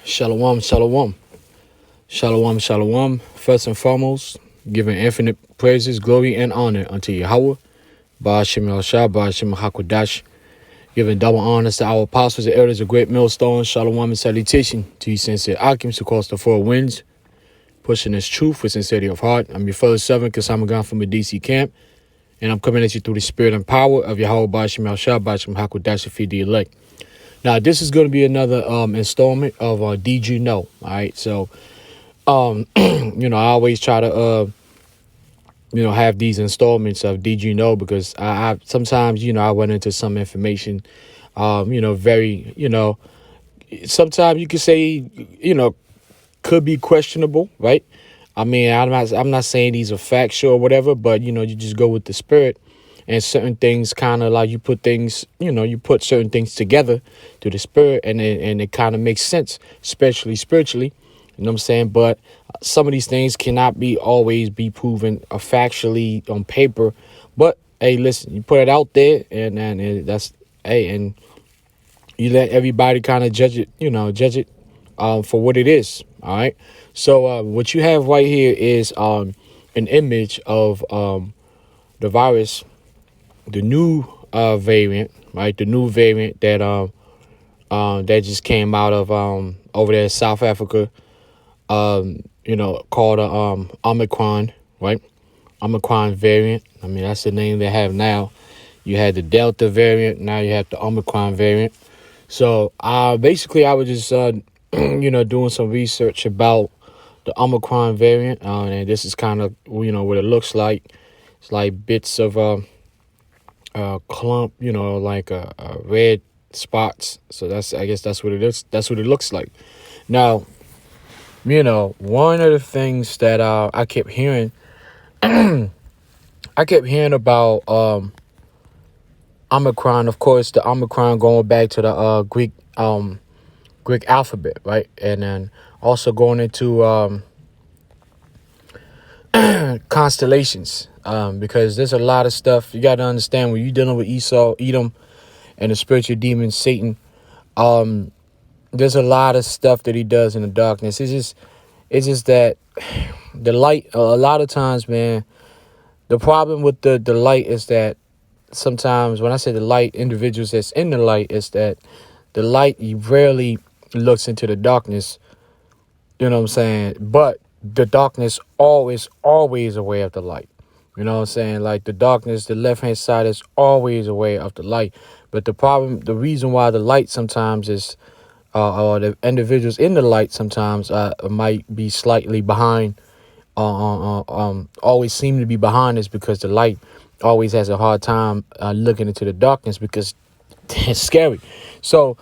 Shalom, shalom, shalom, shalom. First and foremost, giving infinite praises, glory, and honor unto Yahweh, Ba'ashem Shah, Ba'ashem Hakodash, giving double honors to our apostles and elders of great millstone, shalom and salutation to you sincere occupants across the four winds, pushing this truth with sincerity of heart. I'm your fellow servant, Kasamagan from the DC camp, and I'm coming at you through the spirit and power of Yahweh, Ba'ashem Shah, Ba'ashem Hakodash, to feed the elect. Now, this is going to be another installment of Did You Know? All right, so, I always try to, have these installments of Did You Know? Because I sometimes, I went into some information, very, sometimes you could say, could be questionable, right? I mean, I'm not saying these are factual or whatever, but, you just go with the spirit. And certain things kind of like you put certain things together through the spirit and it kind of makes sense, especially spiritually. You know what I'm saying? But some of these things cannot always be proven factually on paper. But, hey, listen, you put it out there and that's, hey, and you let everybody kind of judge it for what it is. All right. So what you have right here is an image of the virus. The new variant, right? The new variant that that just came out of over there in South Africa, called Omicron, right? Omicron variant. I mean, that's the name they have now. You had the Delta variant, now you have the Omicron variant. So basically I was just doing some research about the Omicron variant, and this is kind of what it looks like. It's like bits of clump, like red spots. So I guess that's what it is. That's what it looks like. Now, one of the things that I kept hearing, about Omicron. Of course, the Omicron going back to the Greek alphabet, right? And then also going into constellations. Because there's a lot of stuff you got to understand when you're dealing with Edom, and the spiritual demon Satan. There's a lot of stuff that he does in the darkness. It's just that the light. A lot of times, man, the problem with the light is that sometimes when I say the light, individuals that's in the light, is that the light rarely looks into the darkness. You know what I'm saying? But the darkness always aware of the light. You know what I'm saying? Like the darkness, the left-hand side is always aware of the light. But the reason why the light sometimes is, or the individuals in the light sometimes might be slightly behind, always seem to be behind, is because the light always has a hard time looking into the darkness because it's scary. So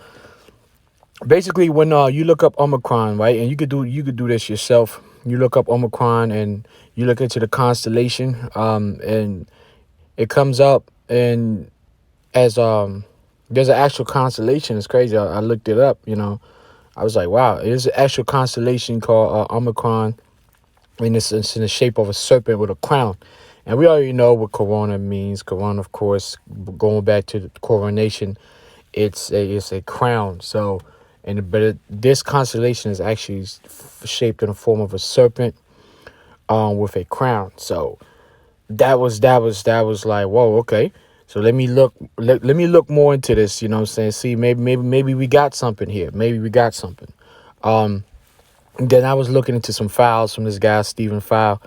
basically, when you look up Omicron, right, and you could do this yourself. You look up Omicron and you look into the constellation, and it comes up and as there's an actual constellation. It's crazy. I looked it up. I was like, wow, there's an actual constellation called Omicron, and it's in the shape of a serpent with a crown. And we already know what corona means. Corona, of course, going back to the coronation, it's a crown. So. But this constellation is actually shaped in the form of a serpent, with a crown. So that was like, whoa, okay. So let me look more into this. You know what I'm saying? See, maybe we got something here. Maybe we got something. Then I was looking into some files from this guy Stephen File.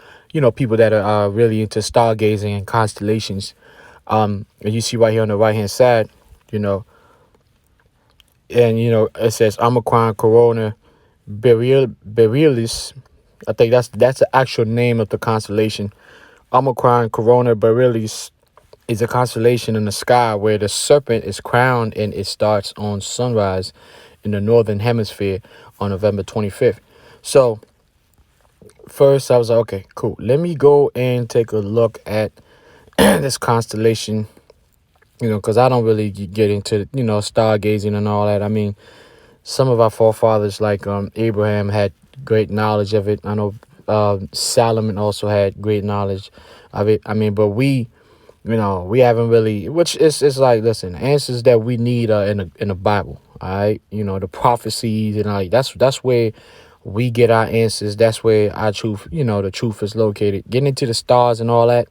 People that are really into stargazing and constellations. And you see right here on the right hand side, And, it says Omicron Corona Borealis. I think that's the actual name of the constellation. Omicron Corona Borealis is a constellation in the sky where the serpent is crowned, and it starts on sunrise in the northern hemisphere on November 25th. So first I was like, okay, cool. Let me go and take a look at this constellation. Because I don't really get into, stargazing and all that. I mean, some of our forefathers, like Abraham, had great knowledge of it. I know Solomon also had great knowledge of it. I mean, but we We haven't really, which is like, listen, answers that we need are in the Bible. All right, the prophecies and all. That's where we get our answers. That's where our truth, the truth is located. Getting into the stars and all that,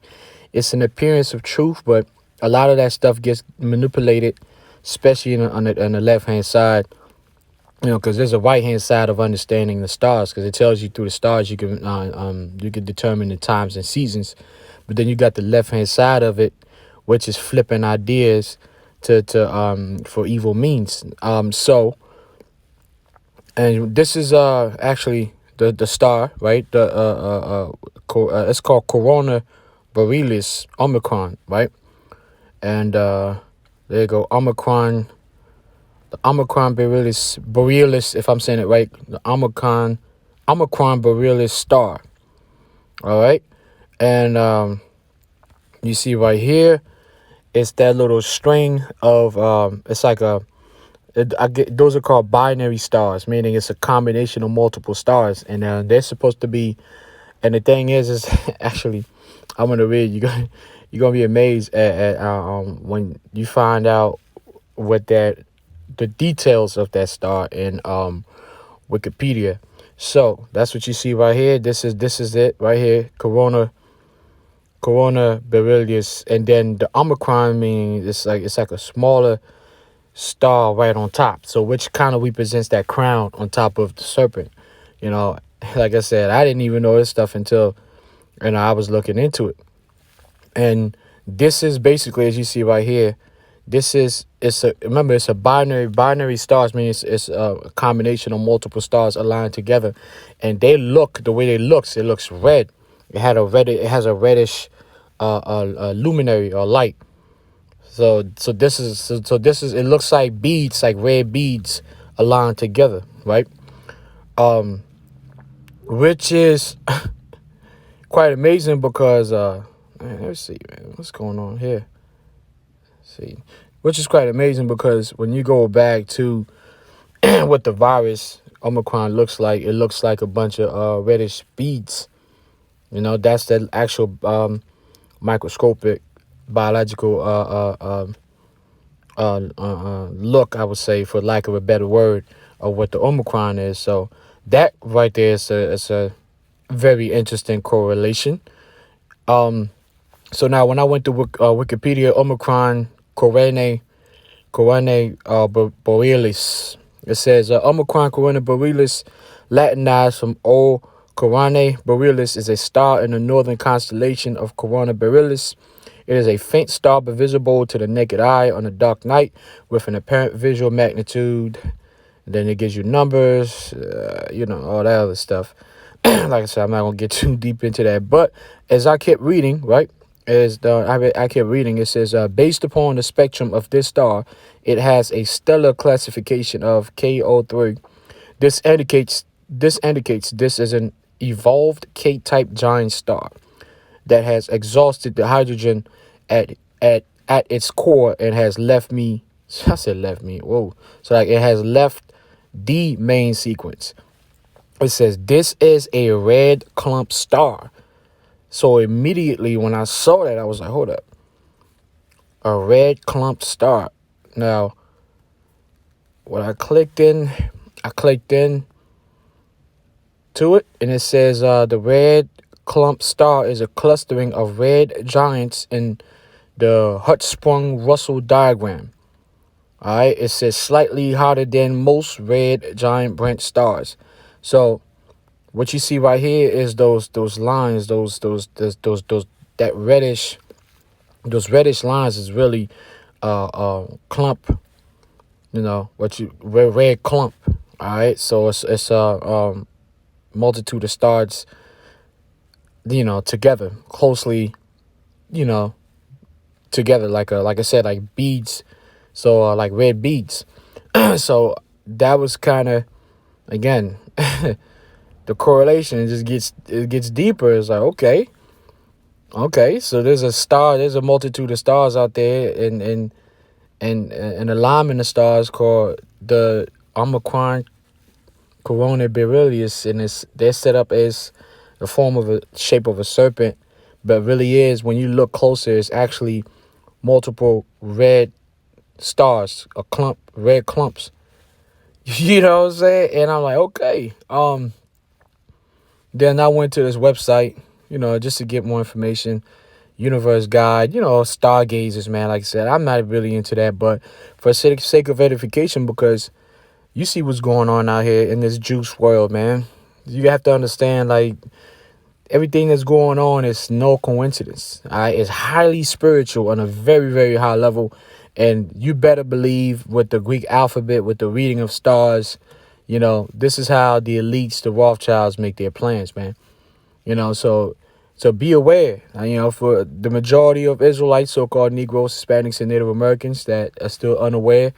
it's an appearance of truth, but a lot of that stuff gets manipulated, especially on the left hand side. Because there's a right hand side of understanding the stars, because it tells you through the stars you can determine the times and seasons. But then you got the left hand side of it, which is flipping ideas to for evil means. And this is actually the star, right? It's called Corona Borealis Omicron, right? And there you go, Omicron. The Omicron Borealis, if I'm saying it right, the Omicron Borealis star. All right, and you see right here, it's that little string of it's like those are called binary stars, meaning it's a combination of multiple stars, and they're supposed to be. And the thing is actually, I'm gonna read. You're gonna be amazed at when you find out what the details of that star in Wikipedia. So that's what you see right here. This is it right here. Corona Borealis, and then the Omicron, meaning it's like a smaller star right on top. So which kind of represents that crown on top of the serpent. Like I said, I didn't even know this stuff until I was looking into it. And this is basically, as you see right here, remember, it's a binary stars, meaning it's a combination of multiple stars aligned together, and the way it looks red. It has a reddish luminary or light. So this is it looks like beads, like red beads aligned together, right? Which is quite amazing because let's see, man, what's going on here. See, which is quite amazing because when you go back to what the virus Omicron looks like, it looks like a bunch of reddish beads. That's the actual microscopic biological look, I would say, for lack of a better word, of what the Omicron is. So that right there is a very interesting correlation. So now when I went to Wikipedia, Omicron Corona Borealis. It says Omicron Corona Borealis, Latinized from O Corona Borealis, is a star in the northern constellation of Corona Borealis. It is a faint star but visible to the naked eye on a dark night with an apparent visual magnitude. And then it gives you numbers, all that other stuff. Like I said, I'm not going to get too deep into that. But as I kept reading, right, I kept reading, it says, based upon the spectrum of this star, it has a stellar classification of KO3. This indicates this is an evolved K-type giant star that has exhausted the hydrogen at its core and has left me. I said left me. Whoa. So like it has left the main sequence. It says this is a red clump star. So immediately when I saw that, I was like, hold up. A red clump star. Now, when I clicked in to it, and it says the red clump star is a clustering of red giants in the Hertzsprung-Russell diagram. All right, it says slightly hotter than most red giant branch stars. So what you see right here is those lines, that reddish lines is really clump, red clump. All right, so it's a multitude of stars, together, closely, together, like I said, like beads. So like red beads. So that was kind of, again, the correlation gets deeper. It's like, okay, so there's a multitude of stars out there, and alignment of stars called the Omicron Corona Borealis, and they're set up as the shape of a serpent, but really is, when you look closer, it's actually multiple red stars, red clumps. You know what I'm saying? And I'm like, okay. Then I went to this website, just to get more information. Universe Guide, stargazers, man. Like I said, I'm not really into that, but for sake of edification, because you see what's going on out here in this juice world, man. You have to understand, like, everything that's going on is no coincidence. All right? It's highly spiritual on a very, very high level. And you better believe with the Greek alphabet, with the reading of stars, this is how the elites, the Rothschilds, make their plans, man. So be aware, for the majority of Israelites, so-called Negroes, Hispanics, and Native Americans that are still unaware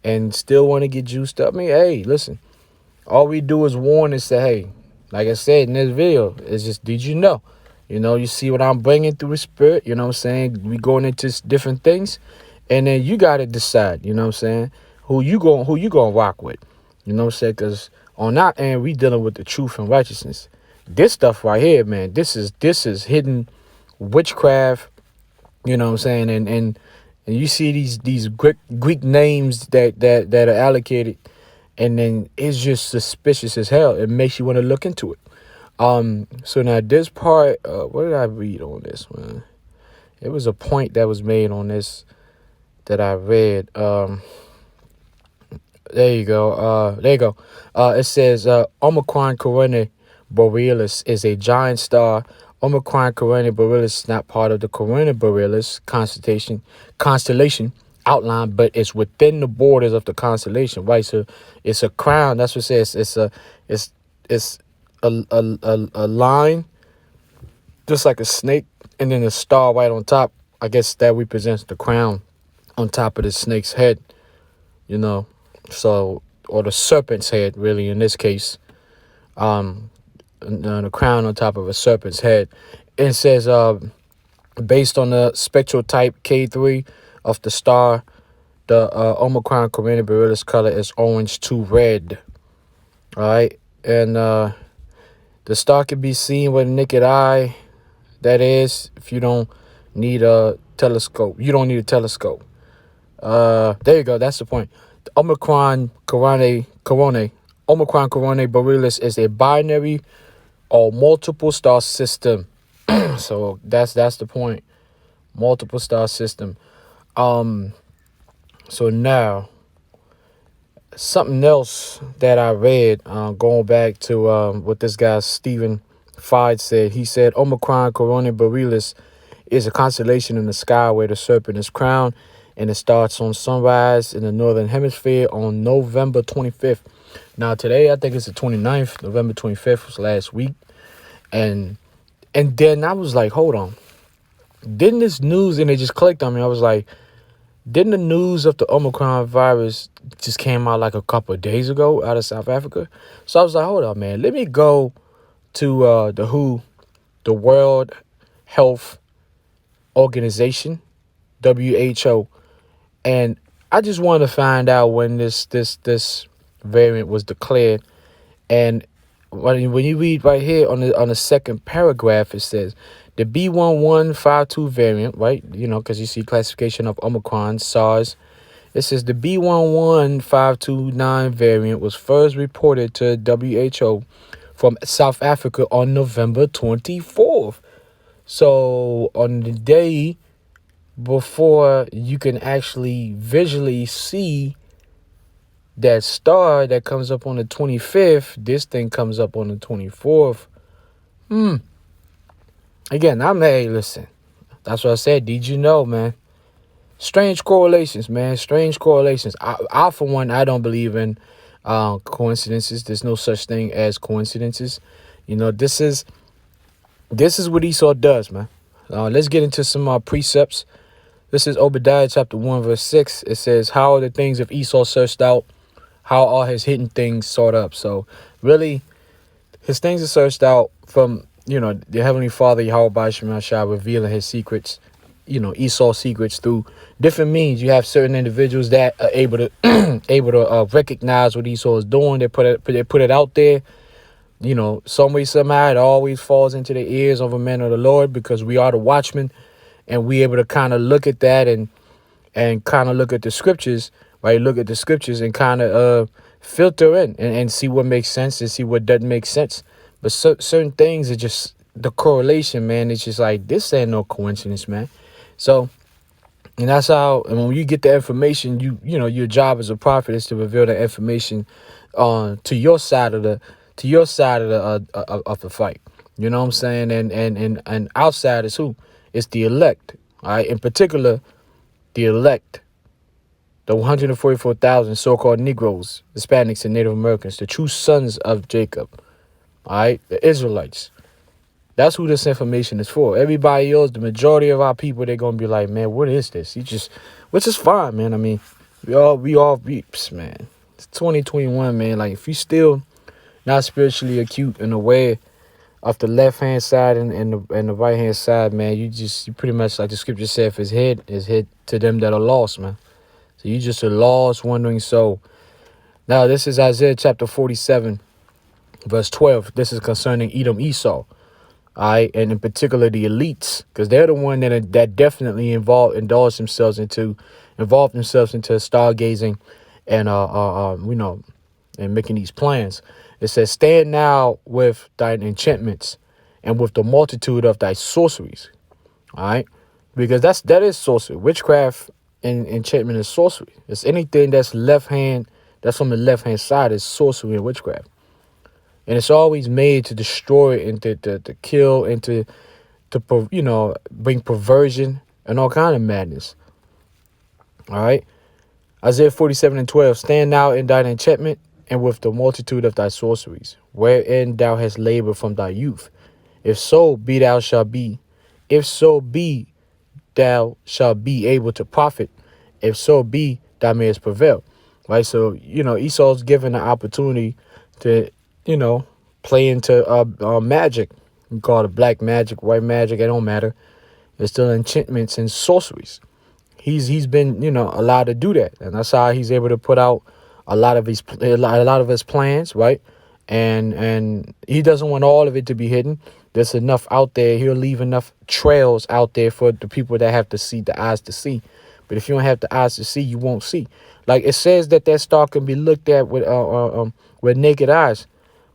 and still want to get juiced up. I mean, hey, listen, all we do is warn and say, hey, like I said in this video, it's just, did you know? You see what I'm bringing through the spirit, you know what I'm saying? We going into different things, and then you got to decide, you know what I'm saying, who you going to rock with, you know what I'm saying? Because on our end, we dealing with the truth and righteousness. This stuff right here, man, this is hidden witchcraft, you know what I'm saying? And you see these Greek names that are allocated, and then it's just suspicious as hell. It makes you want to look into it. So now this part, what did I read on this, man? It was a point that was made on this that I read. There you go. It says Omicron Borealis is a giant star. Omicron Borealis is not part of the Borealis constellation outline, but it's within the borders of the constellation, right? So it's a crown. That's what it says. It's a line, just like a snake, and then a star right on top. I guess that represents the crown on top of the snake's head, So, or the serpent's head, really, in this case. The crown on top of a serpent's head. It says, based on the spectral type K3 of the star, the Omicron Borealis color is orange to red. All right. And the star can be seen with the naked eye. That is, if you don't need a telescope. You don't need a telescope. There you go. That's the point. The Omicron Borealis is a binary or multiple star system. So that's the point. Multiple star system. So now something else that I read, going back to what this guy Stephen Fide said. He said Omicron Borealis is a constellation in the sky where the serpent is crowned, and it starts on sunrise in the northern hemisphere on November 25th. Now today, I think it's the 29th. November 25th was last week. And then I was like, hold on. Didn't this news, and it just clicked on me. I was like, didn't the news of the Omicron virus just came out like a couple of days ago out of South Africa? So I was like, hold on, man. Let me go to the WHO, the World Health Organization, WHO. And I just wanted to find out when this variant was declared. And when you read right here on the second paragraph, it says the B1152 variant, right? Because you see classification of Omicron, SARS. It says the B11529 variant was first reported to WHO from South Africa on November 24th. So on the day before you can actually visually see that star that comes up on the 25th, this thing comes up on the 24th. Again, hey, listen. That's what I said. Did you know, man? Strange correlations, man. Strange correlations. I for one, I don't believe in coincidences. There's no such thing as coincidences. This is what Esau does, man. Let's get into some precepts. This is Obadiah chapter 1, verse 6. It says, how are the things of Esau searched out? How are his hidden things sought up? So really, his things are searched out from, the Heavenly Father, Yahweh B'Shem Shah, revealing his secrets, Esau's secrets through different means. You have certain individuals that are able to recognize what Esau is doing. They put it out there. some way, somehow, it always falls into the ears of a man of the Lord, because we are the watchmen, and we able to kind of look at that and kind of look at the scriptures, right? Look at the scriptures and kind of filter in and see what makes sense and see what doesn't make sense. But certain things are just the correlation, man. It's just like, this ain't no coincidence, man. So, and that's how, and when you get the information, your job as a prophet is to reveal the information to your side of the of the fight. You know what I'm saying? And outside is who? It's the elect. All right. In particular, the elect, the 144,000 so-called Negroes, Hispanics, and Native Americans, the true sons of Jacob. All right, the Israelites. That's who this information is for. Everybody else, the majority of our people, they're gonna be like, man, what is this? Which is fine, man. I mean, we all beeps, man. It's 2021, man. Like, if you still not spiritually acute and aware of the left hand side and the right hand side, man, you pretty much, like the scripture said, is head to them that are lost, man. So you just a lost, wandering soul. Now, this is Isaiah chapter 47, verse 12. This is concerning Edom, Esau. All right, and in particular the elites, because they're the one that definitely involved themselves into stargazing and and making these plans. It says, stand now with thine enchantments and with the multitude of thy sorceries. All right, because that is sorcery. Witchcraft and enchantment is sorcery. It's anything that's left hand, that's on the left hand side, is sorcery and witchcraft. And it's always made to destroy and to kill and to bring perversion and all kind of madness. All right. Isaiah 47:12. Stand now in thine enchantment and with the multitude of thy sorceries, wherein thou hast labored from thy youth. If so be thou shalt be able to profit. If so be thou mayest prevail. Right. So, Esau's given the opportunity to, play into magic. You call it black magic, white magic, it don't matter. It's still enchantments and sorceries. He's been, allowed to do that. And that's how he's able to put out a lot of his plans, right? And he doesn't want all of it to be hidden. There's enough out there. He'll leave enough trails out there for the people that have the eyes to see. But if you don't have the eyes to see, you won't see. Like it says that star can be looked at with naked eyes.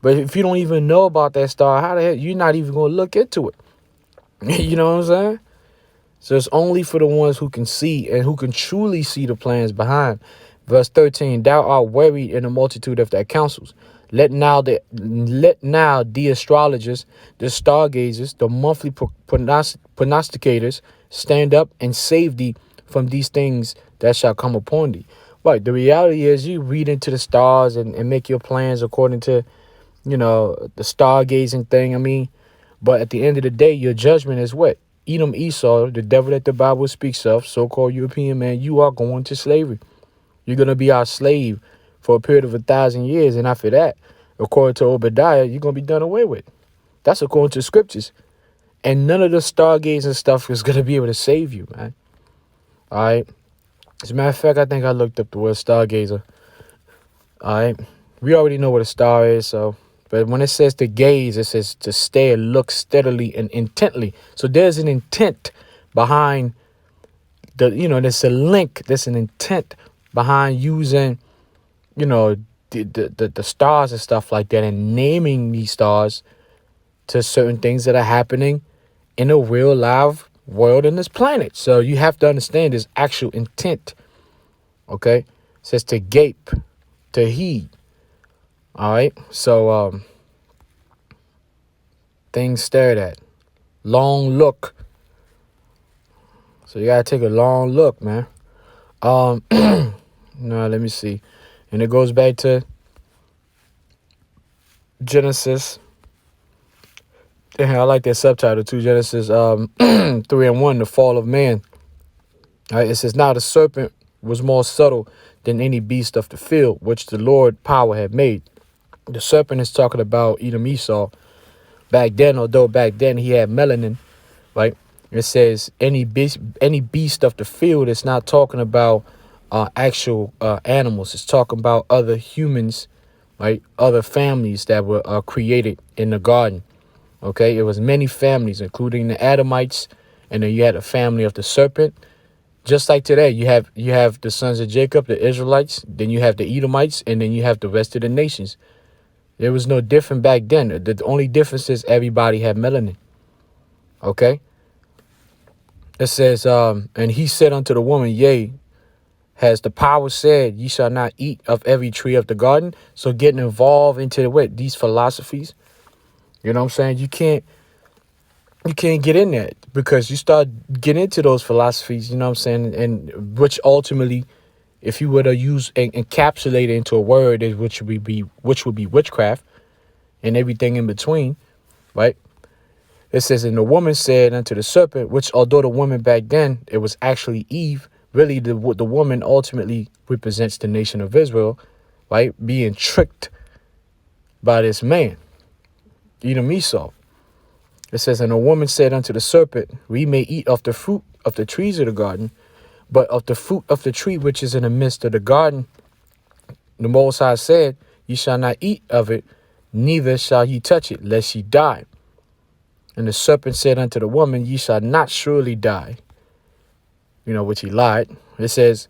But if you don't even know about that star, how the hell you're not even going to look into it? You know what I'm saying? So it's only for the ones who can see and who can truly see the plans behind. Verse 13, thou art wearied in the multitude of thy counsels. Let now the astrologers, the stargazers, the monthly prognosticators stand up and save thee from these things that shall come upon thee. Right. The reality is you read into the stars and make your plans according to, the stargazing thing. I mean, but at the end of the day, your judgment is what? Edom, Esau, the devil that the Bible speaks of, so-called European man, you are going to slavery. You're going to be our slave for a period of 1,000 years. And after that, according to Obadiah, you're going to be done away with. That's according to scriptures. And none of the stargazing stuff is going to be able to save you, man. All right. As a matter of fact, I think I looked up the word stargazer. All right. We already know what a star is, so. But when it says to gaze, it says to stare, look steadily and intently. So there's an intent behind there's a link. There's an intent behind using, the stars and stuff like that and naming these stars to certain things that are happening in a real live world in this planet. So you have to understand there's actual intent. Okay. It says to gape, to heed. All right. So things stared at. Long look. So you gotta take a long look, man. No, let me see. And it goes back to Genesis. Yeah, I like that subtitle too. Genesis 3:1, the fall of man. All right, it says, now the serpent was more subtle than any beast of the field, which the Lord power had made. The serpent is talking about Edom, Esau. Back then, although back then he had melanin, right? It says any beast of the field. It's not talking about actual animals. It's talking about other humans, right? Other families that were created in the garden. Okay, it was many families, including the Adamites, and then you had a family of the serpent. Just like today, you have the sons of Jacob, the Israelites, then you have the Edomites, and then you have the rest of the nations. There was no different back then. The only difference is everybody had melanin. Okay, it says, and he said unto the woman, yea, has the power said, ye shall not eat of every tree of the garden. So getting involved into these philosophies, you know what I'm saying? You can't get in there because you start getting into those philosophies, you know what I'm saying? And which ultimately, if you were to use and encapsulate it into a word, which would be witchcraft and everything in between, right? It says, and the woman said unto the serpent, which although the woman back then, it was actually Eve, really the woman ultimately represents the nation of Israel, right? Being tricked by this man, Edom Esau. It says, and the woman said unto the serpent, we may eat of the fruit of the trees of the garden, but of the fruit of the tree which is in the midst of the garden, the Most High said, ye shall not eat of it, neither shall ye touch it, lest ye die. And the serpent said unto the woman, ye shall not surely die. You know, which he lied. It says,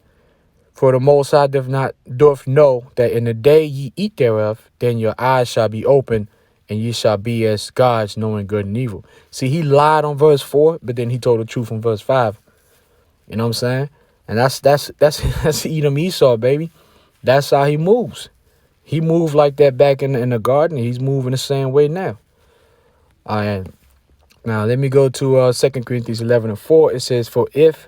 for the Most High doth know that in the day ye eat thereof, then your eyes shall be open, and ye shall be as gods, knowing good and evil. See, he lied on verse 4, but then he told the truth on verse 5. You know what I'm saying? And that's Edom Esau, baby. That's how he moves. He moved like that back in the garden. He's moving the same way now. All right. Now, let me go to 2 Corinthians 11:4. It says, for if,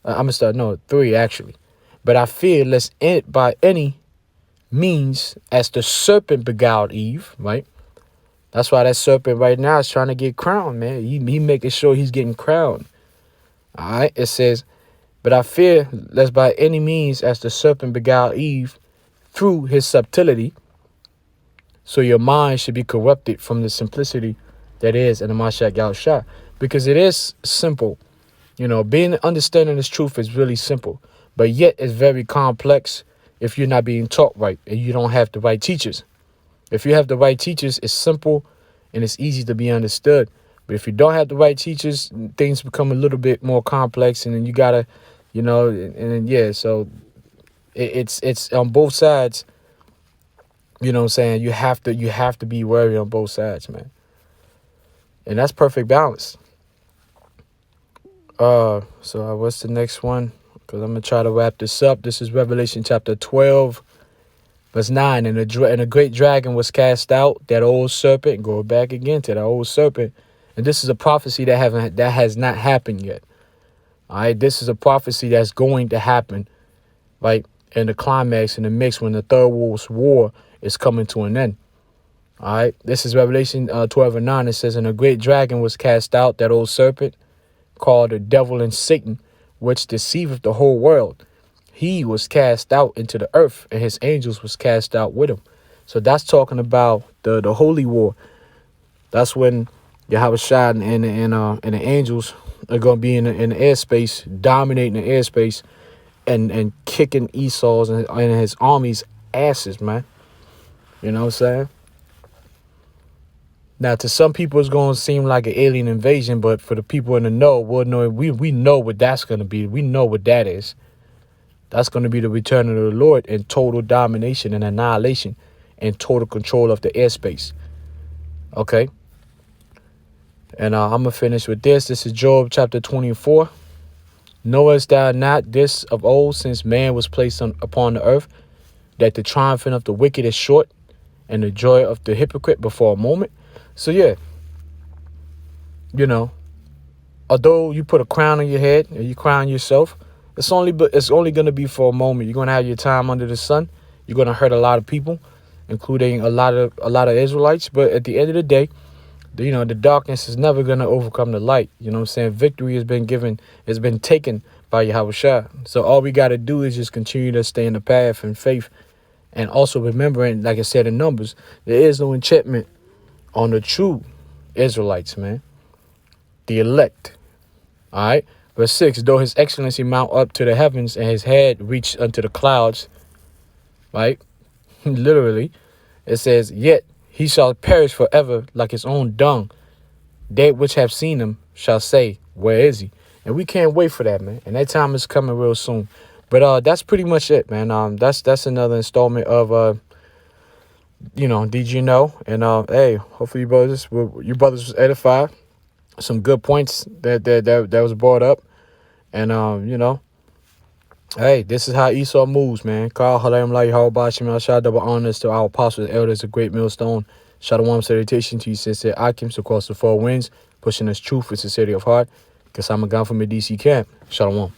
I'm going to start, no, 3 actually. But I fear lest by any means, as the serpent beguiled Eve, right? That's why that serpent right now is trying to get crowned, man. He making sure he's getting crowned. All right. It says, but I fear lest by any means, as the serpent beguiled Eve through his subtlety, so your mind should be corrupted from the simplicity that is in the Mashiach Yahushua. Because it is simple. You know, understanding this truth is really simple, but yet it's very complex if you're not being taught right and you don't have the right teachers. If you have the right teachers, it's simple and it's easy to be understood. But if you don't have the right teachers, things become a little bit more complex, and then you gotta, you know, and yeah, so it's on both sides. You know what I'm saying? You have to be wary on both sides, man. And that's perfect balance. So what's the next one? Because I'm going to try to wrap this up. This is Revelation chapter 12, verse 9. And a great dragon was cast out, that old serpent. Go back again to that old serpent. And this is a prophecy that has not happened yet. All right, this is a prophecy that's going to happen, right? In the climax, in the mix, when the third world war is coming to an end. All right, this is Revelation 12:9. It says, and a great dragon was cast out, that old serpent, called the devil and Satan, which deceiveth the whole world. He was cast out into the earth, and his angels was cast out with him. So that's talking about the holy war. That's when Yahushua and the angels are going to be in the airspace, dominating the airspace, and kicking Esau's and his army's asses, man. You know what I'm saying? Now, to some people, it's going to seem like an alien invasion, but for the people in the know, we know what that's going to be. We know what that is. That's going to be the return of the Lord in total domination and annihilation and total control of the airspace. Okay? And I'm going to finish with this. This is Job chapter 24. Knowest thou not this of old, since man was placed upon the earth, that the triumphing of the wicked is short, and the joy of the hypocrite before a moment? So yeah, you know, although you put a crown on your head and you crown yourself, it's only going to be for a moment. You're going to have your time under the sun. You're going to hurt a lot of people, including a lot of Israelites. But at the end of the day, the darkness is never going to overcome the light. You know what I'm saying? Victory has been taken by Yahushua. So all we got to do is just continue to stay in the path and faith. And also remembering, like I said in Numbers, there is no enchantment on the true Israelites, man. The elect. All right. Verse 6, though his excellency mount up to the heavens and his head reach unto the clouds, right? literally. It says, yet he shall perish forever like his own dung. They which have seen him shall say, where is he? And we can't wait for that, man. And that time is coming real soon. But that's pretty much it, man. That's another installment of Did You Know? And hey, hopefully you brothers was edified. Some good points that was brought up. And hey, this is how Esau moves, man. Kyle Halayim Lai Harabah Shem Shah, double honors to our apostles, elders, a great millstone. Shalom, salutation to you, sincere Akims across the four winds, pushing us truth with sincerity of heart. Because I'm a gun from the DC camp. Shalom.